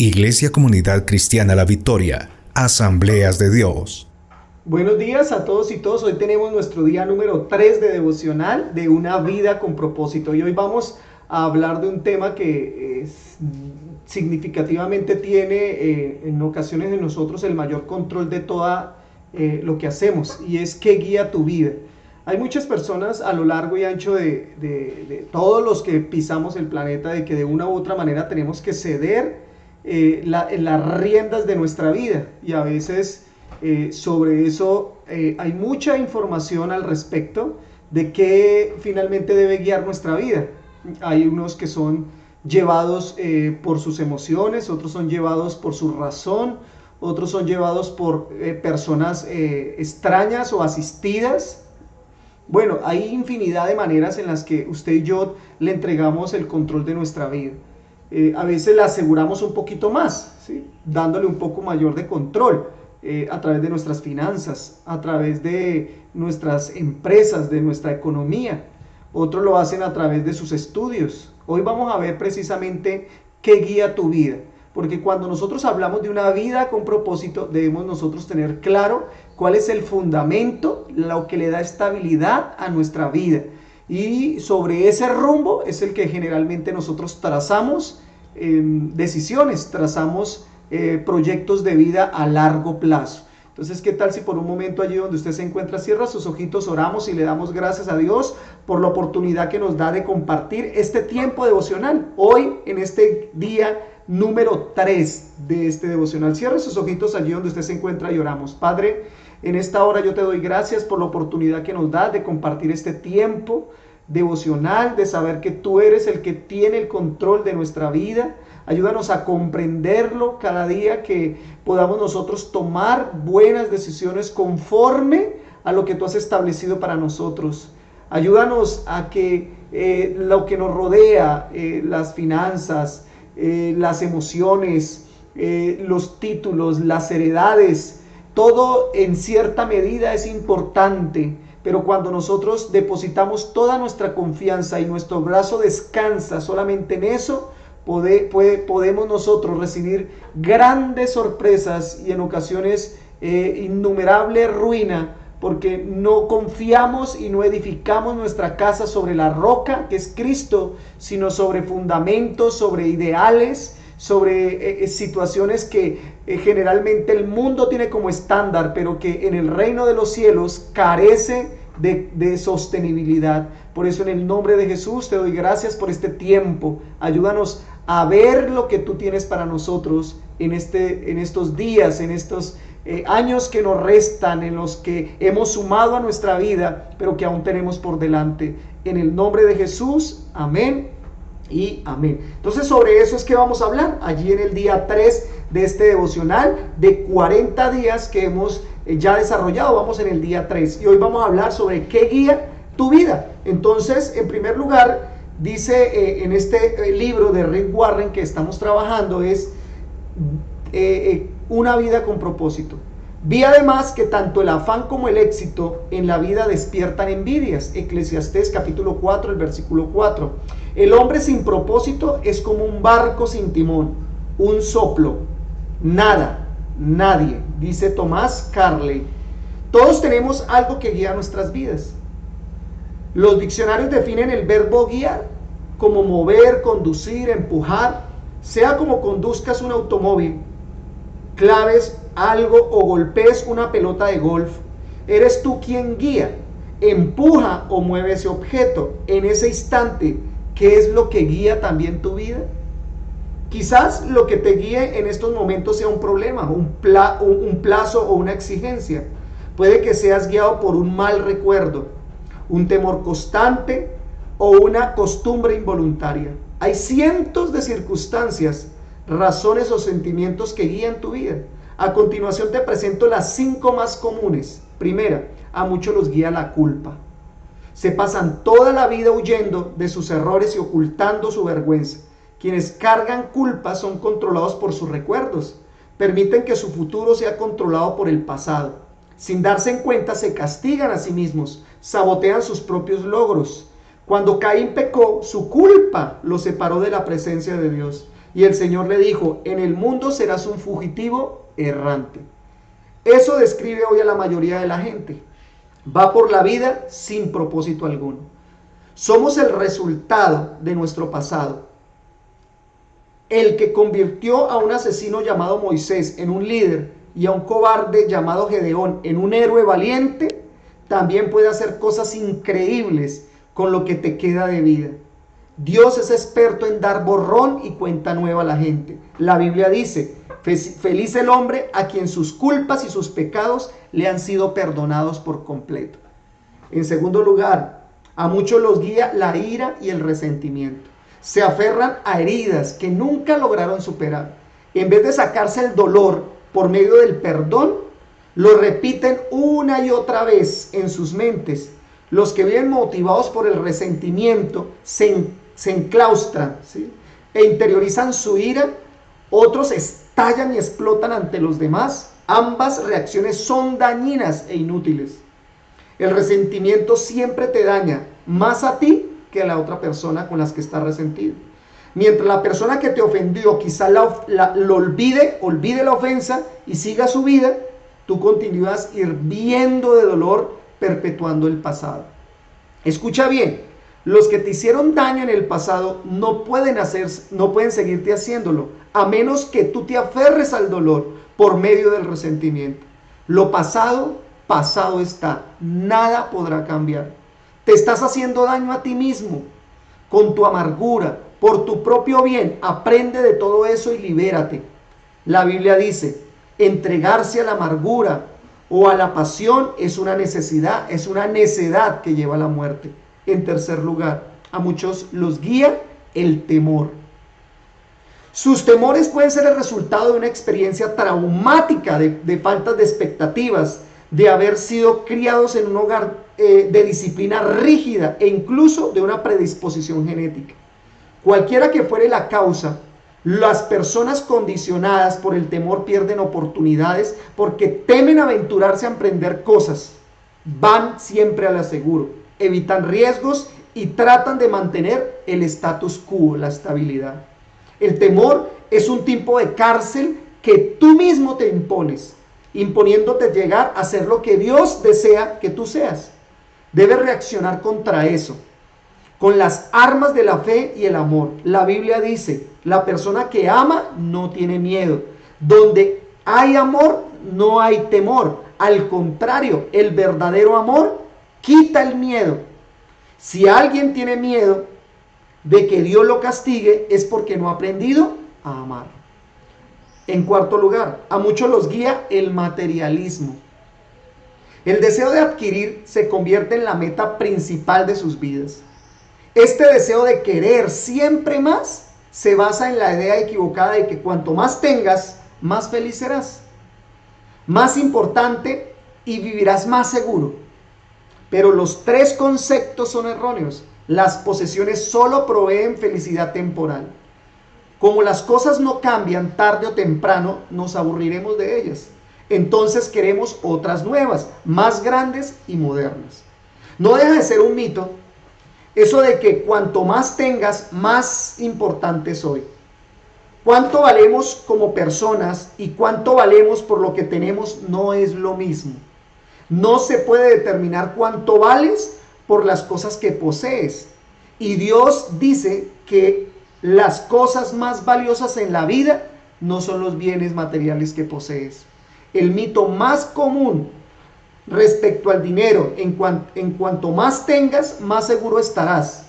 Iglesia Comunidad Cristiana La Victoria, Asambleas de Dios. Buenos días a todos y todas. Hoy tenemos nuestro día número 3 de devocional de una vida con propósito. Y hoy vamos a hablar de un tema que significativamente tiene en ocasiones en nosotros el mayor control de todo lo que hacemos, y es qué guía tu vida. Hay muchas personas a lo largo y ancho de todos los que pisamos el planeta, de que de una u otra manera tenemos que ceder las riendas de nuestra vida, y a veces sobre eso hay mucha información al respecto de qué finalmente debe guiar nuestra vida. Hay unos que son llevados por sus emociones, otros son llevados por su razón, otros son llevados por personas extrañas o asistidas. Bueno, hay infinidad de maneras en las que usted y yo le entregamos el control de nuestra vida. A veces la aseguramos un poquito más, ¿sí? Dándole un poco mayor de control a través de nuestras finanzas, a través de nuestras empresas, de nuestra economía. Otros lo hacen a través de sus estudios. Hoy vamos a ver precisamente qué guía tu vida. Porque cuando nosotros hablamos de una vida con propósito, debemos nosotros tener claro cuál es el fundamento, lo que le da estabilidad a nuestra vida. Y sobre ese rumbo es el que generalmente nosotros trazamos decisiones, trazamos proyectos de vida a largo plazo. Entonces, ¿qué tal si por un momento allí donde usted se encuentra cierra sus ojitos, oramos y le damos gracias a Dios por la oportunidad que nos da de compartir este tiempo devocional hoy en este día número 3 de este devocional? Cierre sus ojitos allí donde usted se encuentra y oramos. Padre, en esta hora yo te doy gracias por la oportunidad que nos da de compartir este tiempo devocional, de saber que tú eres el que tiene el control de nuestra vida. Ayúdanos a comprenderlo cada día, que podamos nosotros tomar buenas decisiones conforme a lo que tú has establecido para nosotros. Ayúdanos a que lo que nos rodea, las finanzas, las emociones, los títulos, las heredades, todo en cierta medida es importante, pero cuando nosotros depositamos toda nuestra confianza y nuestro brazo descansa solamente en eso, podemos nosotros recibir grandes sorpresas y en ocasiones innumerable ruina, porque no confiamos y no edificamos nuestra casa sobre la roca que es Cristo, sino sobre fundamentos, sobre ideales, sobre situaciones que generalmente el mundo tiene como estándar, pero que en el reino de los cielos carece de sostenibilidad. Por eso, en el nombre de Jesús te doy gracias por este tiempo. Ayúdanos a ver lo que tú tienes para nosotros en estos días, en estos años que nos restan, en los que hemos sumado a nuestra vida, pero que aún tenemos por delante. En el nombre de Jesús, amén y amén. Entonces, sobre eso es que vamos a hablar allí en el día 3 de este devocional de 40 días que hemos ya desarrollado. Vamos en el día 3 y hoy vamos a hablar sobre qué guía tu vida. Entonces, en primer lugar, dice en este libro de Rick Warren que estamos trabajando, es una vida con propósito. Vi además que tanto el afán como el éxito en la vida despiertan envidias. Eclesiastés capítulo 4, el versículo 4. El hombre sin propósito es como un barco sin timón, un soplo, nada, nadie, dice Tomás Carley. Todos tenemos algo que guía nuestras vidas. Los diccionarios definen el verbo guiar como mover, conducir, empujar, sea como conduzcas un automóvil, claves algo o golpees una pelota de golf. Eres tú quien guía, empuja o mueve ese objeto. En ese instante, ¿qué es lo que guía también tu vida? Quizás lo que te guíe en estos momentos sea un problema, un plazo o una exigencia. Puede que seas guiado por un mal recuerdo, un temor constante o una costumbre involuntaria. Hay cientos de circunstancias, razones o sentimientos que guían tu vida. A continuación te presento las 5 más comunes. Primera, a muchos los guía la culpa. Se pasan toda la vida huyendo de sus errores y ocultando su vergüenza. Quienes cargan culpa son controlados por sus recuerdos. Permiten que su futuro sea controlado por el pasado. Sin darse en cuenta, se castigan a sí mismos, sabotean sus propios logros. Cuando Caín pecó, su culpa lo separó de la presencia de Dios. Y el Señor le dijo, en el mundo serás un fugitivo errante. Eso describe hoy a la mayoría de la gente. Va por la vida sin propósito alguno. Somos el resultado de nuestro pasado. El que convirtió a un asesino llamado Moisés en un líder y a un cobarde llamado Gedeón en un héroe valiente, también puede hacer cosas increíbles con lo que te queda de vida. Dios es experto en dar borrón y cuenta nueva a la gente. La Biblia dice, feliz el hombre a quien sus culpas y sus pecados le han sido perdonados por completo. En segundo lugar, a muchos los guía la ira y el resentimiento. Se aferran a heridas que nunca lograron superar. En vez de sacarse el dolor por medio del perdón, lo repiten una y otra vez en sus mentes. Los que viven motivados por el resentimiento se enclaustran, ¿sí?, e interiorizan su ira. Otros estallan y explotan ante los demás. Ambas reacciones son dañinas e inútiles. El resentimiento siempre te daña más a ti que a la otra persona con las que estás resentido. Mientras la persona que te ofendió quizá lo olvide la ofensa y siga su vida, tú continúas hirviendo de dolor, perpetuando el pasado. Escucha bien, los que te hicieron daño en el pasado no pueden seguirte haciéndolo, a menos que tú te aferres al dolor por medio del resentimiento. Lo pasado, pasado está, nada podrá cambiar. Te estás haciendo daño a ti mismo con tu amargura, por tu propio bien. Aprende de todo eso y libérate. La Biblia dice, entregarse a la amargura o a la pasión es una necedad que lleva a la muerte. En tercer lugar, a muchos los guía el temor. Sus temores pueden ser el resultado de una experiencia traumática, de faltas de expectativas, de haber sido criados en un hogar de disciplina rígida e incluso de una predisposición genética. Cualquiera que fuere la causa, las personas condicionadas por el temor pierden oportunidades porque temen aventurarse a emprender cosas. Van siempre a la seguro, evitan riesgos y tratan de mantener el status quo, la estabilidad. El temor es un tipo de cárcel que tú mismo te impones, imponiéndote llegar a ser lo que Dios desea que tú seas. Debes reaccionar contra eso con las armas de la fe y el amor. La Biblia dice, la persona que ama no tiene miedo. Donde hay amor, no hay temor. Al contrario, el verdadero amor quita el miedo. Si alguien tiene miedo de que Dios lo castigue, es porque no ha aprendido a amar. En cuarto lugar, a muchos los guía el materialismo. El deseo de adquirir se convierte en la meta principal de sus vidas. Este deseo de querer siempre más se basa en la idea equivocada de que cuanto más tengas, más feliz serás, más importante y vivirás más seguro. Pero los tres conceptos son erróneos. Las posesiones solo proveen felicidad temporal. Como las cosas no cambian, tarde o temprano nos aburriremos de ellas. Entonces queremos otras nuevas, más grandes y modernas. No deja de ser un mito eso de que cuanto más tengas, más importante soy. Cuánto valemos como personas y cuánto valemos por lo que tenemos no es lo mismo. No se puede determinar cuánto vales por las cosas que posees. Y Dios dice que las cosas más valiosas en la vida no son los bienes materiales que posees. El mito más común respecto al dinero, en cuanto más tengas, más seguro estarás.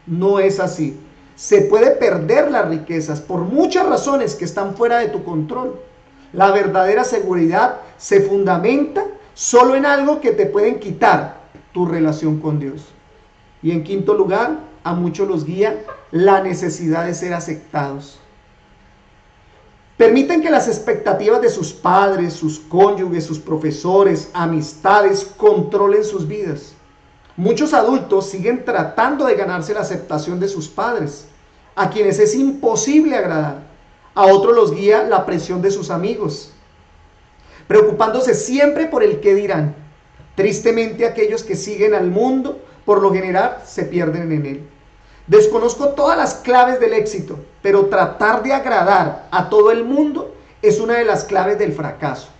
No es así. Se puede perder las riquezas por muchas razones que están fuera de tu control. La verdadera seguridad se fundamenta solo en algo que te pueden quitar: tu relación con Dios. Y en quinto lugar, a muchos los guía la necesidad de ser aceptados. Permiten que las expectativas de sus padres, sus cónyuges, sus profesores, amistades controlen sus vidas. Muchos adultos siguen tratando de ganarse la aceptación de sus padres, a quienes es imposible agradar. A otros los guía la presión de sus amigos, preocupándose siempre por el qué dirán. Tristemente, aquellos que siguen al mundo, por lo general, se pierden en él. Desconozco todas las claves del éxito, pero tratar de agradar a todo el mundo es una de las claves del fracaso.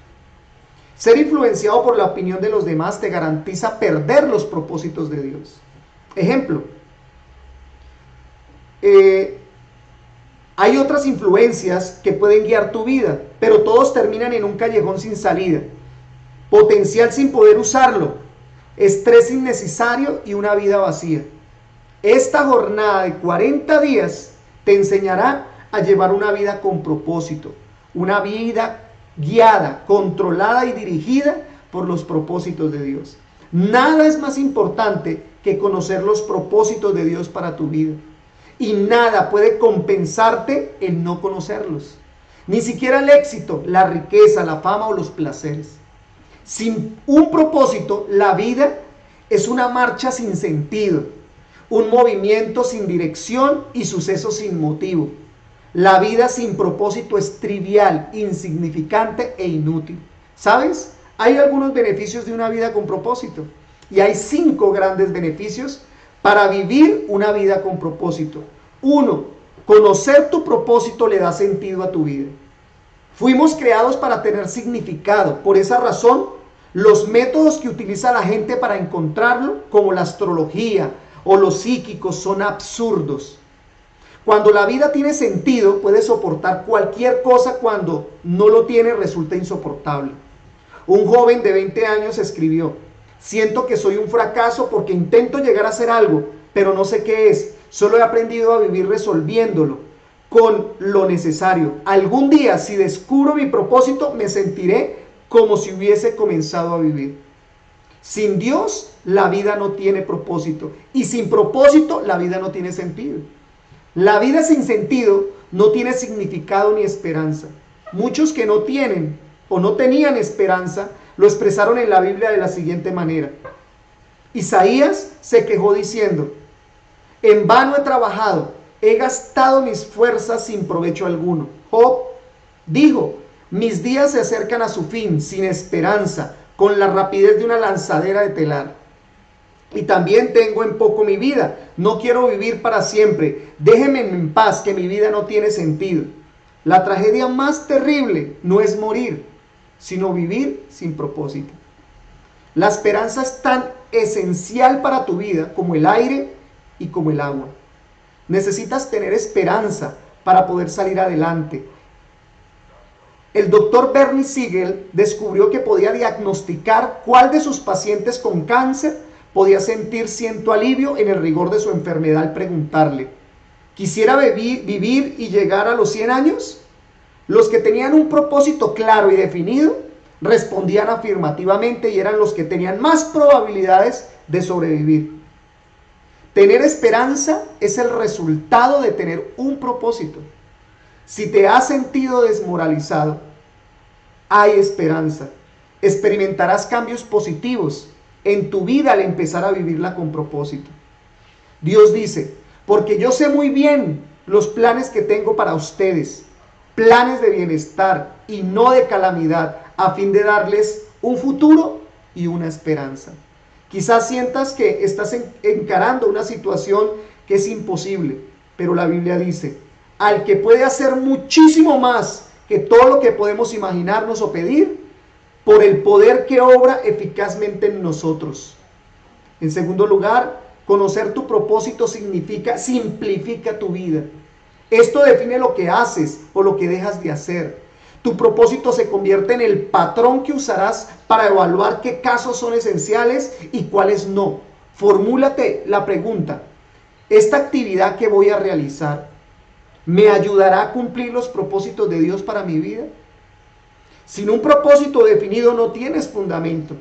Ser influenciado por la opinión de los demás te garantiza perder los propósitos de Dios. Ejemplo, hay otras influencias que pueden guiar tu vida, pero todos terminan en un callejón sin salida. Potencial sin poder usarlo, estrés innecesario y una vida vacía. Esta jornada de 40 días te enseñará a llevar una vida con propósito, una vida guiada, controlada y dirigida por los propósitos de Dios. Nada es más importante que conocer los propósitos de Dios para tu vida. Y nada puede compensarte el no conocerlos. Ni siquiera el éxito, la riqueza, la fama o los placeres. Sin un propósito, la vida es una marcha sin sentido, un movimiento sin dirección y sucesos sin motivo. La vida sin propósito es trivial, insignificante e inútil. ¿Sabes? Hay algunos beneficios de una vida con propósito. Y hay 5 grandes beneficios para vivir una vida con propósito. 1. Conocer tu propósito le da sentido a tu vida. Fuimos creados para tener significado. Por esa razón, los métodos que utiliza la gente para encontrarlo, como la astrología o los psíquicos, son absurdos. Cuando la vida tiene sentido, puedes soportar cualquier cosa. Cuando no lo tiene, resulta insoportable. Un joven de 20 años escribió: siento que soy un fracaso porque intento llegar a hacer algo, pero no sé qué es. Solo he aprendido a vivir resolviéndolo con lo necesario. Algún día, si descubro mi propósito, me sentiré como si hubiese comenzado a vivir. Sin Dios, la vida no tiene propósito. Y sin propósito, la vida no tiene sentido. La vida sin sentido no tiene significado ni esperanza. Muchos que no tienen o no tenían esperanza lo expresaron en la Biblia de la siguiente manera. Isaías se quejó diciendo: en vano he trabajado, he gastado mis fuerzas sin provecho alguno. Job dijo: mis días se acercan a su fin, sin esperanza, con la rapidez de una lanzadera de telar. Y también tengo en poco mi vida, no quiero vivir para siempre, déjenme en paz, que mi vida no tiene sentido. La tragedia más terrible no es morir, sino vivir sin propósito. La esperanza es tan esencial para tu vida como el aire y como el agua. Necesitas tener esperanza para poder salir adelante. El doctor Bernie Siegel descubrió que podía diagnosticar cuál de sus pacientes con cáncer podía sentir cierto alivio en el rigor de su enfermedad al preguntarle: ¿quisiera vivir y llegar a los 100 años? Los que tenían un propósito claro y definido respondían afirmativamente y eran los que tenían más probabilidades de sobrevivir. Tener esperanza es el resultado de tener un propósito. Si te has sentido desmoralizado, hay esperanza. Experimentarás cambios positivos en tu vida al empezar a vivirla con propósito. Dios dice: porque yo sé muy bien los planes que tengo para ustedes, planes de bienestar y no de calamidad, a fin de darles un futuro y una esperanza. Quizás sientas que estás encarando una situación que es imposible, pero la Biblia dice: al que puede hacer muchísimo más que todo lo que podemos imaginarnos o pedir, por el poder que obra eficazmente en nosotros. En segundo lugar, conocer tu propósito simplifica tu vida. Esto define lo que haces o lo que dejas de hacer. Tu propósito se convierte en el patrón que usarás para evaluar qué casos son esenciales y cuáles no. Formúlate la pregunta: ¿esta actividad que voy a realizar me ayudará a cumplir los propósitos de Dios para mi vida? Sin un propósito definido no tienes fundamento.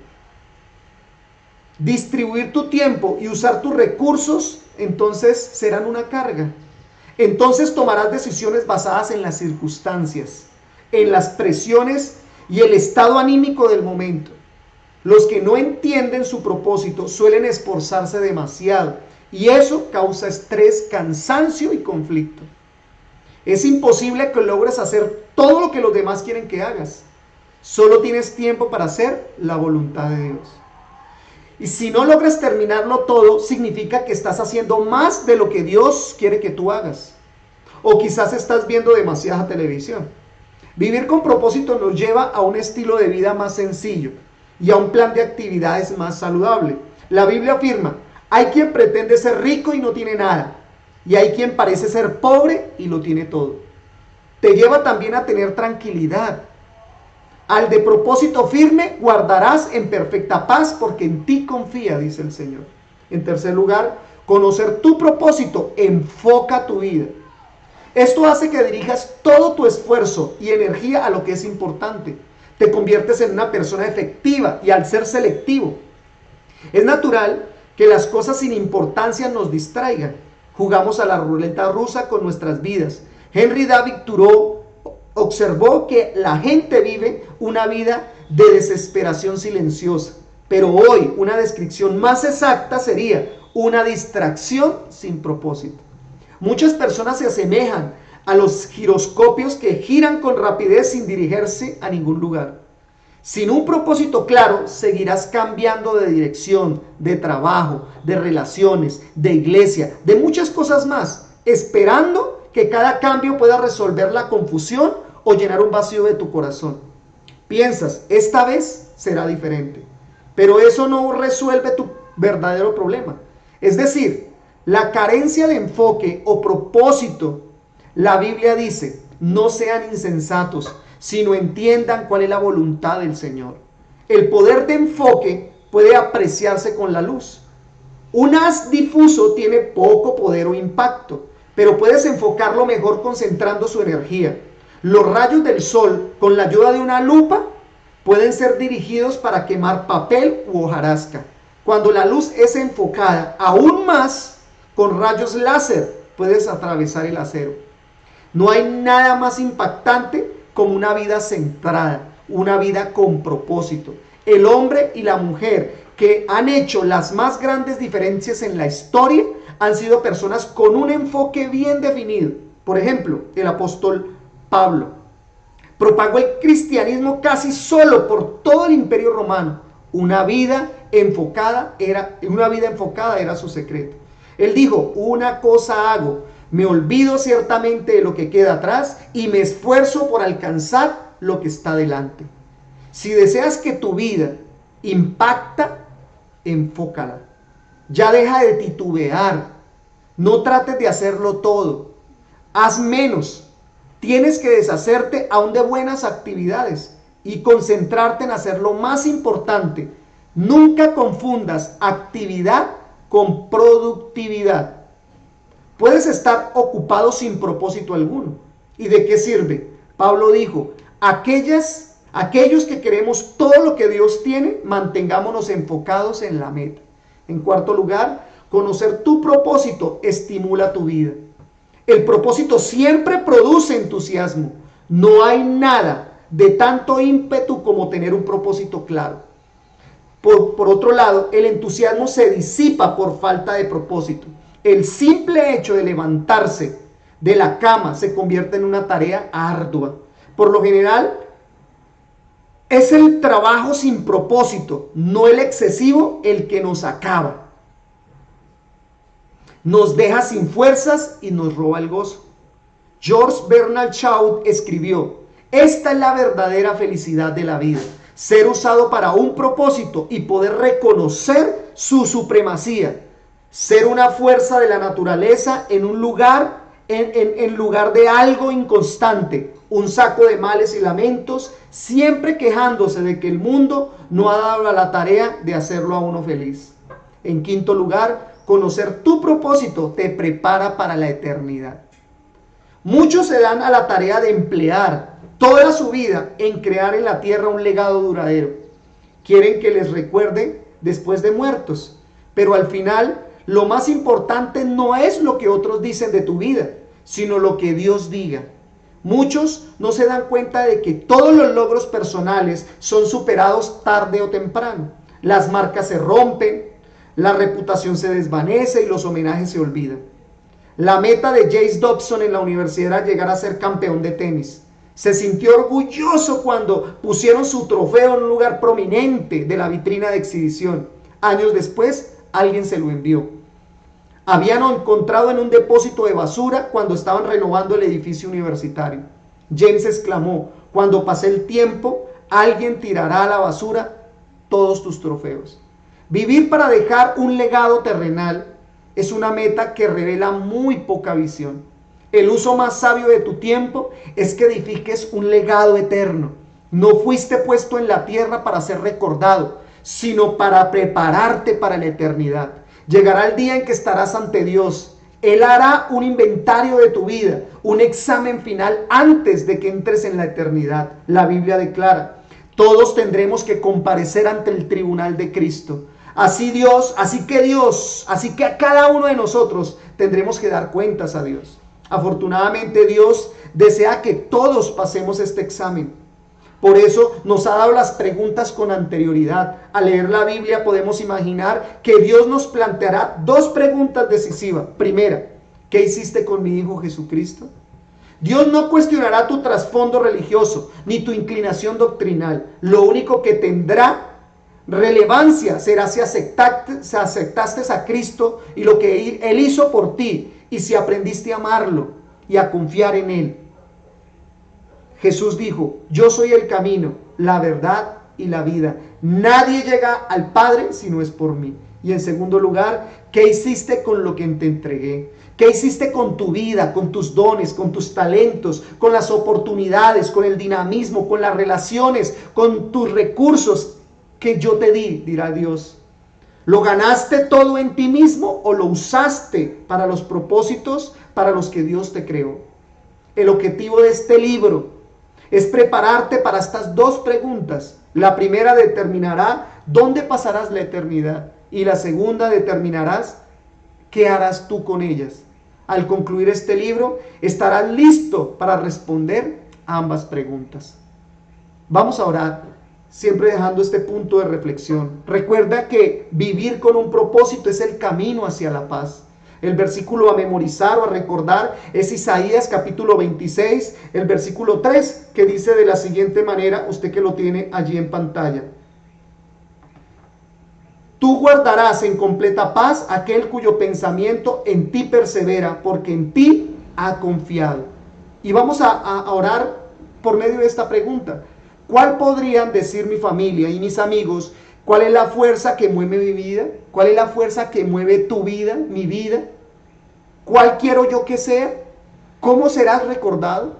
Distribuir tu tiempo y usar tus recursos entonces serán una carga. Entonces tomarás decisiones basadas en las circunstancias, en las presiones y el estado anímico del momento. Los que no entienden su propósito suelen esforzarse demasiado y eso causa estrés, cansancio y conflicto. Es imposible que logres hacer todo lo que los demás quieren que hagas. Solo tienes tiempo para hacer la voluntad de Dios. Y si no logras terminarlo todo, significa que estás haciendo más de lo que Dios quiere que tú hagas. O quizás estás viendo demasiada televisión. Vivir con propósito nos lleva a un estilo de vida más sencillo y a un plan de actividades más saludable. La Biblia afirma, hay quien pretende ser rico y no tiene nada, y hay quien parece ser pobre y lo tiene todo. Te lleva también a tener tranquilidad. Al de propósito firme guardarás en perfecta paz porque en ti confía, dice el Señor. En tercer lugar, conocer tu propósito enfoca tu vida. Esto hace que dirijas todo tu esfuerzo y energía a lo que es importante. Te conviertes en una persona efectiva y al ser selectivo. Es natural que las cosas sin importancia nos distraigan. Jugamos a la ruleta rusa con nuestras vidas. Henry David Thoreau observó que la gente vive una vida de desesperación silenciosa. Pero hoy una descripción más exacta sería una distracción sin propósito. Muchas personas se asemejan a los giroscopios que giran con rapidez sin dirigirse a ningún lugar. Sin un propósito claro, seguirás cambiando de dirección, de trabajo, de relaciones, de iglesia, de muchas cosas más, esperando que cada cambio pueda resolver la confusión o llenar un vacío de tu corazón. Piensas, esta vez será diferente, pero eso no resuelve tu verdadero problema. Es decir, la carencia de enfoque o propósito. La Biblia dice, no sean insensatos, sino entiendan cuál es la voluntad del Señor. El poder de enfoque puede apreciarse con la luz. Un haz difuso tiene poco poder o impacto, pero puedes enfocarlo mejor concentrando su energía. Los rayos del sol, con la ayuda de una lupa, pueden ser dirigidos para quemar papel u hojarasca. Cuando la luz es enfocada aún más, con rayos láser puedes atravesar el acero. No hay nada más impactante como una vida centrada, una vida con propósito. El hombre y la mujer que han hecho las más grandes diferencias en la historia han sido personas con un enfoque bien definido. Por ejemplo, el apóstol Pablo propagó el cristianismo casi solo por todo el imperio romano. Una vida enfocada era su secreto. Él dijo, una cosa hago, me olvido ciertamente de lo que queda atrás y me esfuerzo por alcanzar lo que está delante. Si deseas que tu vida impacta, enfócala. Ya deja de titubear. No trates de hacerlo todo. Haz menos. Tienes que deshacerte aún de buenas actividades y concentrarte en hacer lo más importante. Nunca confundas actividad con productividad. Puedes estar ocupado sin propósito alguno. ¿Y de qué sirve? Pablo dijo, aquellos que queremos todo lo que Dios tiene, mantengámonos enfocados en la meta. En cuarto lugar, conocer tu propósito estimula tu vida. El propósito siempre produce entusiasmo. No hay nada de tanto ímpetu como tener un propósito claro. Por otro lado, el entusiasmo se disipa por falta de propósito. El simple hecho de levantarse de la cama se convierte en una tarea ardua. Por lo general, es el trabajo sin propósito, no el excesivo, el que nos acaba. Nos deja sin fuerzas y nos roba el gozo. George Bernard Shaw escribió, esta es la verdadera felicidad de la vida. Ser usado para un propósito y poder reconocer su supremacía. Ser una fuerza de la naturaleza en un lugar, en lugar de algo inconstante. Un saco de males y lamentos, siempre quejándose de que el mundo no ha dado la tarea de hacerlo a uno feliz. En quinto lugar, conocer tu propósito te prepara para la eternidad. Muchos se dan a la tarea de emplear toda su vida en crear en la tierra un legado duradero. Quieren que les recuerden después de muertos, pero al final lo más importante no es lo que otros dicen de tu vida, sino lo que Dios diga. Muchos no se dan cuenta de que todos los logros personales son superados tarde o temprano. Las marcas se rompen, la reputación se desvanece y los homenajes se olvidan. La meta de Jace Dobson en la universidad era llegar a ser campeón de tenis. Se sintió orgulloso cuando pusieron su trofeo en un lugar prominente de la vitrina de exhibición. Años después, alguien se lo envió. Habían encontrado en un depósito de basura cuando estaban renovando el edificio universitario. James exclamó: cuando pase el tiempo, alguien tirará a la basura todos tus trofeos. Vivir para dejar un legado terrenal es una meta que revela muy poca visión. El uso más sabio de tu tiempo es que edifiques un legado eterno. No fuiste puesto en la tierra para ser recordado, sino para prepararte para la eternidad. Llegará el día en que estarás ante Dios. Él hará un inventario de tu vida, un examen final antes de que entres en la eternidad. La Biblia declara: todos tendremos que comparecer ante el tribunal de Cristo. Así que a cada uno de nosotros tendremos que dar cuentas a Dios. Afortunadamente, Dios desea que todos pasemos este examen. Por eso nos ha dado las preguntas con anterioridad. Al leer la Biblia podemos imaginar que Dios nos planteará dos preguntas decisivas. Primera, ¿qué hiciste con mi Hijo Jesucristo? Dios no cuestionará tu trasfondo religioso ni tu inclinación doctrinal. Lo único que tendrá relevancia será si aceptaste a Cristo y lo que Él hizo por ti, y si aprendiste a amarlo y a confiar en Él. Jesús dijo: yo soy el camino, la verdad y la vida. Nadie llega al Padre si no es por mí. Y en segundo lugar, ¿qué hiciste con lo que te entregué? ¿Qué hiciste con tu vida, con tus dones, con tus talentos, con las oportunidades, con el dinamismo, con las relaciones, con tus recursos que yo te di? Dirá Dios. ¿Lo ganaste todo en ti mismo o lo usaste para los propósitos para los que Dios te creó? El objetivo de este libro es prepararte para estas dos preguntas. La primera determinará dónde pasarás la eternidad, y la segunda determinarás qué harás tú con ellas. Al concluir este libro, estarás listo para responder a ambas preguntas. Vamos a orar, siempre dejando este punto de reflexión. Recuerda que vivir con un propósito es el camino hacia la paz. El versículo a memorizar o a recordar es Isaías capítulo 26, el versículo 3, que dice de la siguiente manera, usted que lo tiene allí en pantalla: tú guardarás en completa paz aquel cuyo pensamiento en ti persevera, porque en ti ha confiado. Y vamos a orar por medio de esta pregunta. ¿Cuál podrían decir mi familia y mis amigos? ¿Cuál es la fuerza que mueve mi vida? ¿Cuál es la fuerza que mueve tu vida, mi vida? ¿Cuál quiero yo que sea? ¿Cómo serás recordado?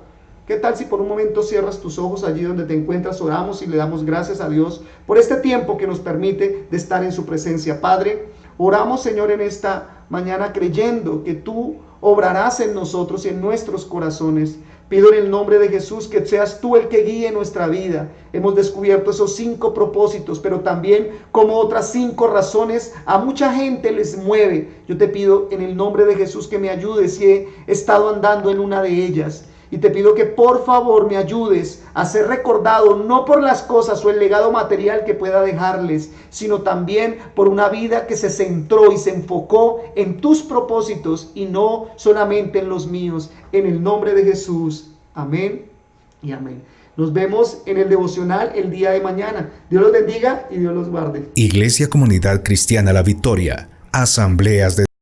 ¿Qué tal si por un momento cierras tus ojos allí donde te encuentras? Oramos y le damos gracias a Dios por este tiempo que nos permite de estar en su presencia. Padre, oramos, Señor, en esta mañana creyendo que tú obrarás en nosotros y en nuestros corazones. Pido en el nombre de Jesús que seas tú el que guíe nuestra vida. Hemos descubierto esos 5 propósitos, pero también como otras 5 razones a mucha gente les mueve. Yo te pido en el nombre de Jesús que me ayudes si he estado andando en una de ellas. Y te pido que por favor me ayudes a ser recordado no por las cosas o el legado material que pueda dejarles, sino también por una vida que se centró y se enfocó en tus propósitos y no solamente en los míos. En el nombre de Jesús. Amén y amén. Nos vemos en el devocional el día de mañana. Dios los bendiga y Dios los guarde. Iglesia Comunidad Cristiana La Victoria. Asambleas de